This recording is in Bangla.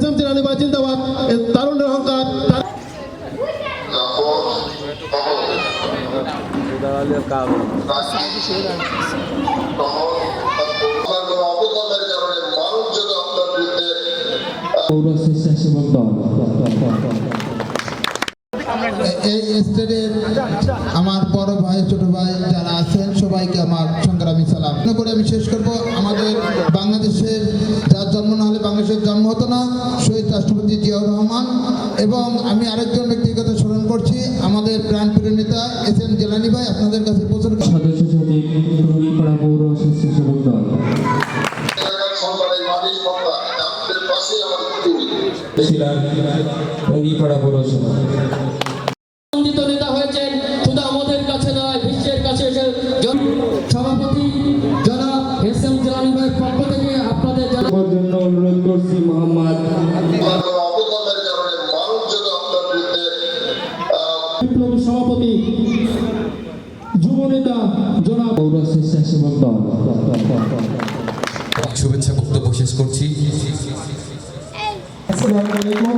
এসএম জিলানী ভাই জিন্দাবাদ। তারুণ্যের অহংকার। এই স্টেটের আমার বড় ভাই ছোট ভাই যারা আছেন সবাইকে আমার সংগ্রামী সালাম করে আমি শেষ করব। আমাদের বাংলাদেশের যার জন্ম না হলে বাংলাদেশের জন্ম হতো না, শহীদ রাষ্ট্রপতি জিয়াউর রহমান। এবং আমি আরেকজন ব্যক্তির কথা স্মরণ করছি, আমাদের প্রাণপ্রিয় নেতা এসএম জিলানী ভাই। আপনাদের কাছে প্রচুর সদস্য সচিব রুইপাড়া পৌর স্বেচ্ছাসেবক দল রুইপাড়া পৌরসভা নেতা হয়েছেন শুধু আমাদের কাছে নয়, বিশ্বের কাছে। সভাপতি জনাব এসএম জিলানী ভাইয়ের পক্ষ থেকে আপনাদের জন্য অনুরোধ করছি মোহাম্মদ বিপ্লবী সভাপতি যুব নেতা জনাব পৌর স্বেচ্ছাসেবক দল শুভেচ্ছা বক্তব্য শেষ করছি। আসসালামু আলাইকুম।